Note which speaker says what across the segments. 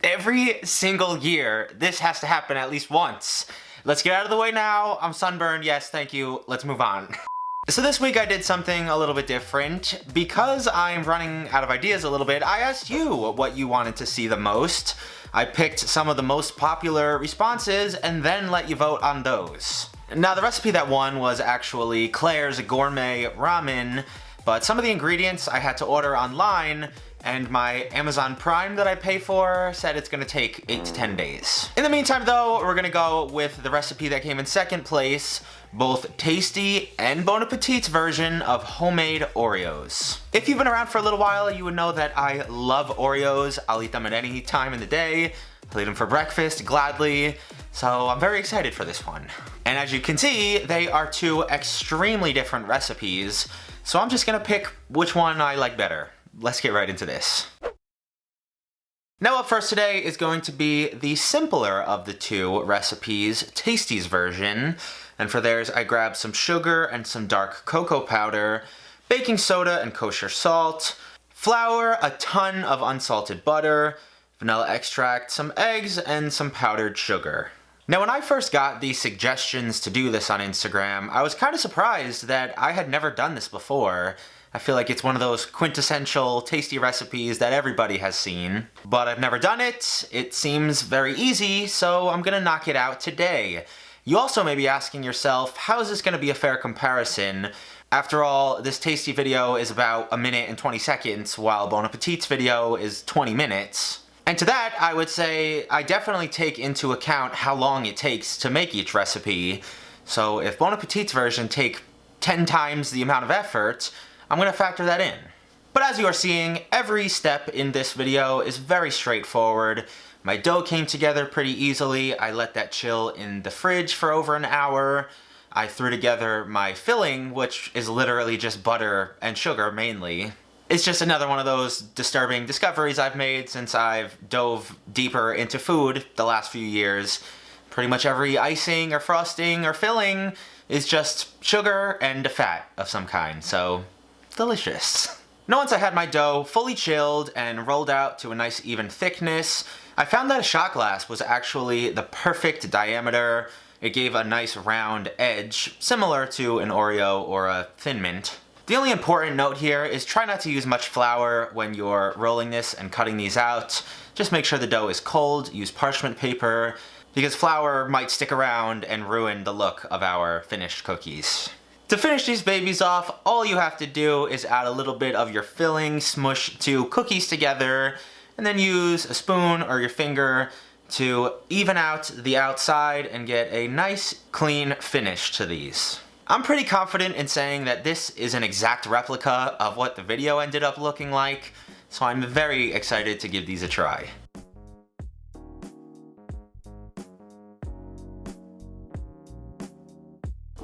Speaker 1: Every single year, this has to happen at least once. Let's get out of the way now. I'm sunburned, yes, thank you. Let's move on. So this week I did something a little bit different. Because I'm running out of ideas a little bit, I asked you what you wanted to see the most. I picked some of the most popular responses and then let you vote on those. Now the recipe that won was actually Claire's Gourmet Ramen, but some of the ingredients I had to order online, and my Amazon Prime that I pay for said it's gonna take 8 to 10 days. In the meantime though, we're gonna go with the recipe that came in second place, both Tasty and Bon Appétit's version of homemade Oreos. If you've been around for a little while, you would know that I love Oreos. I'll eat them at any time in the day. I'll eat them for breakfast, gladly. So I'm very excited for this one. And as you can see, they are two extremely different recipes. So I'm just gonna pick which one I like better. Let's get right into this. Now up first today is going to be the simpler of the two recipes, Tasty's version. And for theirs, I grabbed some sugar and some dark cocoa powder, baking soda and kosher salt, flour, a ton of unsalted butter, vanilla extract, some eggs, and some powdered sugar. Now when I first got the suggestions to do this on Instagram, I was kind of surprised that I had never done this before. I feel like it's one of those quintessential tasty recipes that everybody has seen, but I've never done it. It seems very easy, so I'm gonna knock it out today. You also may be asking yourself, how is this gonna be a fair comparison? After all, this Tasty video is about 1 minute and 20 seconds, while Bon Appétit's video is 20 minutes. And to that, I would say I definitely take into account how long it takes to make each recipe. So if Bon Appétit's version take 10 times the amount of effort, I'm gonna factor that in. But as you are seeing, every step in this video is very straightforward. My dough came together pretty easily. I let that chill in the fridge for over an hour. I threw together my filling, which is literally just butter and sugar mainly. It's just another one of those disturbing discoveries I've made since I've dove deeper into food the last few years. Pretty much every icing or frosting or filling is just sugar and a fat of some kind, so delicious. Now once I had my dough fully chilled and rolled out to a nice even thickness, I found that a shot glass was actually the perfect diameter. It gave a nice round edge, similar to an Oreo or a Thin Mint. The only important note here is try not to use much flour when you're rolling this and cutting these out. Just make sure the dough is cold, use parchment paper, because flour might stick around and ruin the look of our finished cookies. To finish these babies off, all you have to do is add a little bit of your filling, smush 2 cookies together, and then use a spoon or your finger to even out the outside and get a nice, clean finish to these. I'm pretty confident in saying that this is an exact replica of what the video ended up looking like, so I'm very excited to give these a try.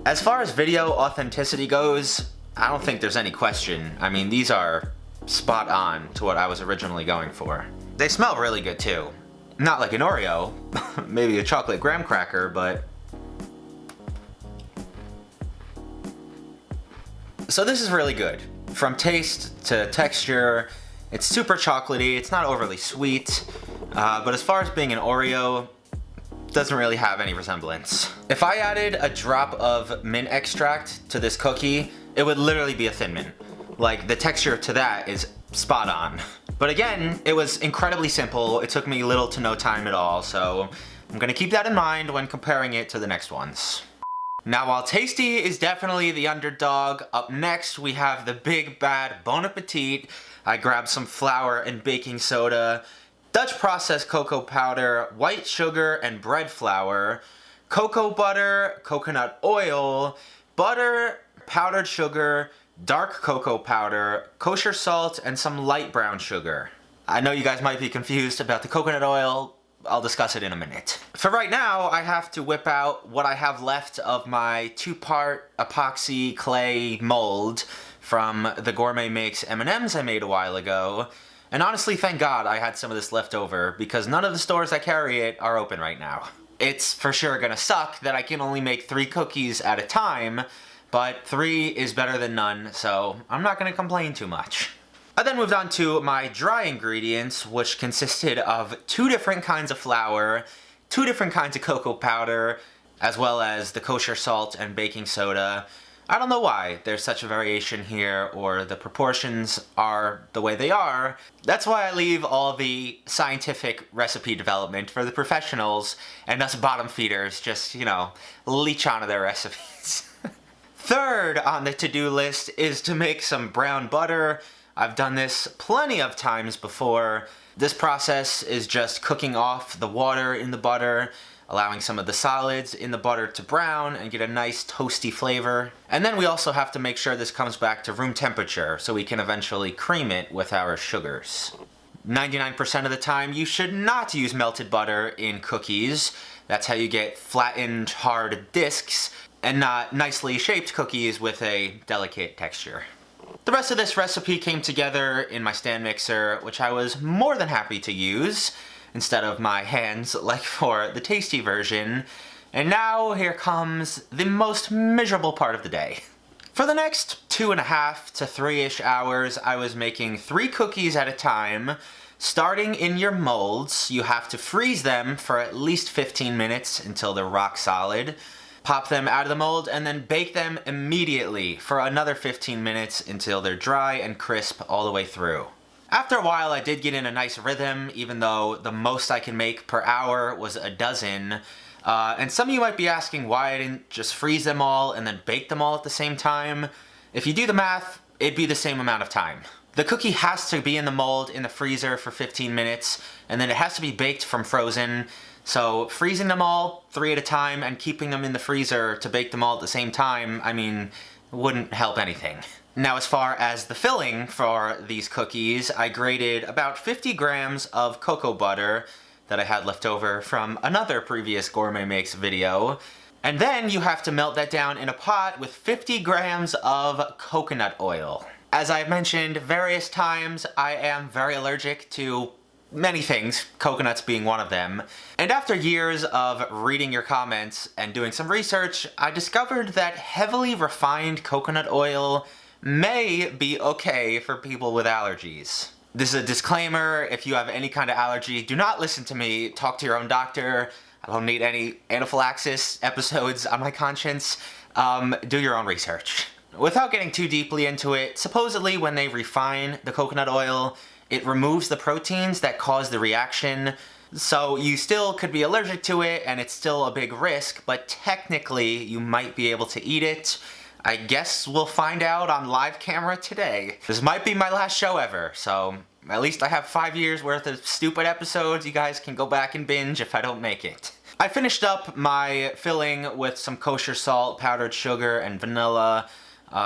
Speaker 1: As far as video authenticity goes, I don't think there's any question. I mean, these are spot on to what I was originally going for. They smell really good too. Not like an Oreo, maybe a chocolate graham cracker, but... So this is really good. From taste to texture, it's super chocolatey, it's not overly sweet, but as far as being an Oreo, doesn't really have any resemblance. If I added a drop of mint extract to this cookie, it would literally be a Thin Mint. Like, the texture to that is spot on. But again, it was incredibly simple. It took me little to no time at all, so I'm gonna keep that in mind when comparing it to the next ones. Now while Tasty is definitely the underdog, up next we have the big bad Bon Appetit. I grabbed some flour and baking soda, Dutch processed cocoa powder, white sugar and bread flour, cocoa butter, coconut oil, butter, powdered sugar, dark cocoa powder, kosher salt, and some light brown sugar. I know you guys might be confused about the coconut oil. I'll discuss it in a minute. For right now, I have to whip out what I have left of my 2-part epoxy clay mold from the Gourmet Makes M&Ms I made a while ago. And honestly, thank God I had some of this left over, because none of the stores that carry it are open right now. It's for sure gonna suck that I can only make 3 cookies at a time, but 3 is better than none, so I'm not gonna complain too much. I then moved on to my dry ingredients, which consisted of 2 different kinds of flour, 2 different kinds of cocoa powder, as well as the kosher salt and baking soda. I don't know why there's such a variation here, or the proportions are the way they are. That's why I leave all the scientific recipe development for the professionals, and us bottom feeders just, you know, leech onto their recipes. Third on the to-do list is to make some brown butter. I've done this plenty of times before. This process is just cooking off the water in the butter, allowing some of the solids in the butter to brown and get a nice toasty flavor. And then we also have to make sure this comes back to room temperature so we can eventually cream it with our sugars. 99% of the time, you should not use melted butter in cookies. That's how you get flattened, hard discs, and not nicely shaped cookies with a delicate texture. The rest of this recipe came together in my stand mixer, which I was more than happy to use instead of my hands like for the tasty version. And now here comes the most miserable part of the day. For the next 2.5 to 3-ish hours, I was making 3 cookies at a time. Starting in your molds, you have to freeze them for at least 15 minutes until they're rock solid. Pop them out of the mold and then bake them immediately for another 15 minutes until they're dry and crisp all the way through. After a while, I did get in a nice rhythm, even though the most I can make per hour was a dozen. And some of you might be asking why I didn't just freeze them all and then bake them all at the same time. If you do the math, it'd be the same amount of time. The cookie has to be in the mold in the freezer for 15 minutes, and then it has to be baked from frozen. So freezing them all 3 at a time and keeping them in the freezer to bake them all at the same time, I mean, wouldn't help anything. Now, as far as the filling for these cookies, I grated about 50 grams of cocoa butter that I had left over from another previous Gourmet Makes video. And then you have to melt that down in a pot with 50 grams of coconut oil. As I've mentioned various times, I am very allergic to many things, coconuts being one of them. And after years of reading your comments and doing some research, I discovered that heavily refined coconut oil may be okay for people with allergies. This is a disclaimer: if you have any kind of allergy, do not listen to me, talk to your own doctor. I don't need any anaphylaxis episodes on my conscience. Do your own research. Without getting too deeply into it, supposedly when they refine the coconut oil, it removes the proteins that cause the reaction. So you still could be allergic to it and it's still a big risk, but technically you might be able to eat it. I guess we'll find out on live camera today. This might be my last show ever, so at least I have 5 years worth of stupid episodes. You guys can go back and binge if I don't make it. I finished up my filling with some kosher salt, powdered sugar, and vanilla.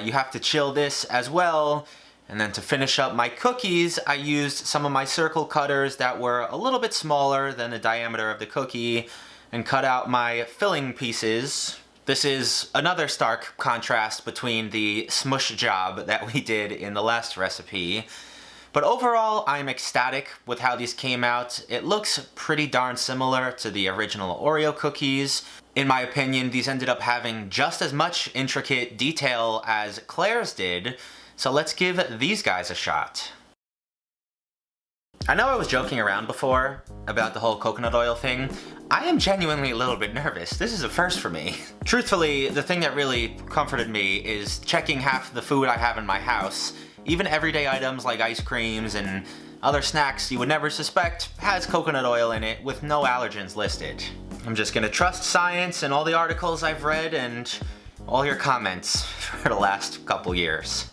Speaker 1: You have to chill this as well. And then to finish up my cookies, I used some of my circle cutters that were a little bit smaller than the diameter of the cookie and cut out my filling pieces. This is another stark contrast between the smush job that we did in the last recipe. But overall, I'm ecstatic with how these came out. It looks pretty darn similar to the original Oreo cookies. In my opinion, these ended up having just as much intricate detail as Claire's did, so let's give these guys a shot. I know I was joking around before about the whole coconut oil thing. I am genuinely a little bit nervous. This is a first for me. Truthfully, the thing that really comforted me is checking half the food I have in my house. Even everyday items like ice creams and other snacks you would never suspect has coconut oil in it with no allergens listed. I'm just gonna trust science and all the articles I've read and all your comments for the last couple years.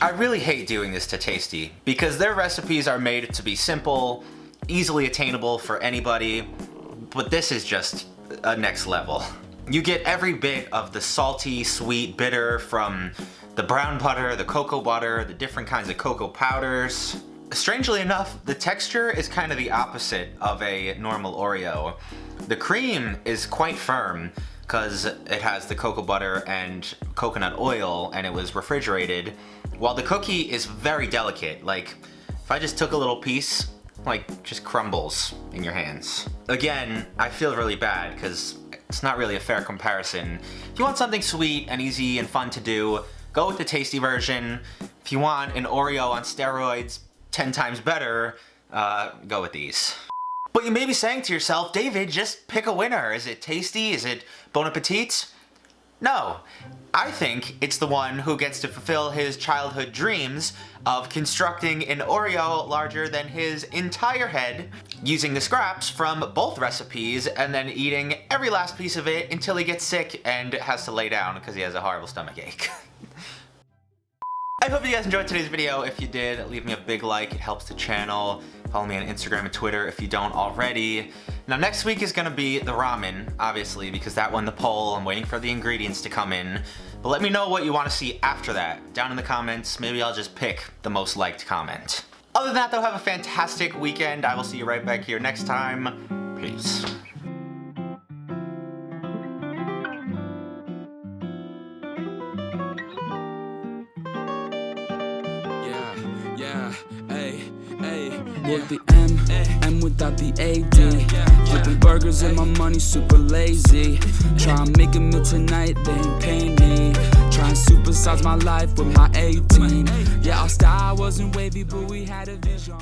Speaker 1: I really hate doing this to Tasty because their recipes are made to be simple, easily attainable for anybody, but this is just a next level. You get every bit of the salty, sweet, bitter from the brown butter, the cocoa butter, the different kinds of cocoa powders. Strangely enough, the texture is kind of the opposite of a normal Oreo. The cream is quite firm because it has the cocoa butter and coconut oil and it was refrigerated, while the cookie is very delicate. Like, if I just took a little piece, like, just crumbles in your hands. Again, I feel really bad because it's not really a fair comparison. If you want something sweet and easy and fun to do, go with the tasty version. If you want an Oreo on steroids 10 times better, go with these. But you may be saying to yourself, David, just pick a winner. Is it tasty? Is it Bon Appétit's? No. I think it's the one who gets to fulfill his childhood dreams of constructing an Oreo larger than his entire head, using the scraps from both recipes, and then eating every last piece of it until he gets sick and has to lay down because he has a horrible stomachache. I hope you guys enjoyed today's video. If you did, leave me a big like. It helps the channel. Follow me on Instagram and Twitter if you don't already. Now next week is gonna be the ramen, obviously, because that won the poll. I'm waiting for the ingredients to come in. But let me know what you want to see after that down in the comments. Maybe I'll just pick the most liked comment. Other than that though, have a fantastic weekend. I will see you right back here next time. Peace.
Speaker 2: With the M without the AD. Flipping burgers and my money super lazy. Try and make a meal tonight, they ain't paying me. Try and supersize my life with my 18. Yeah, our style wasn't wavy, but we had a vision.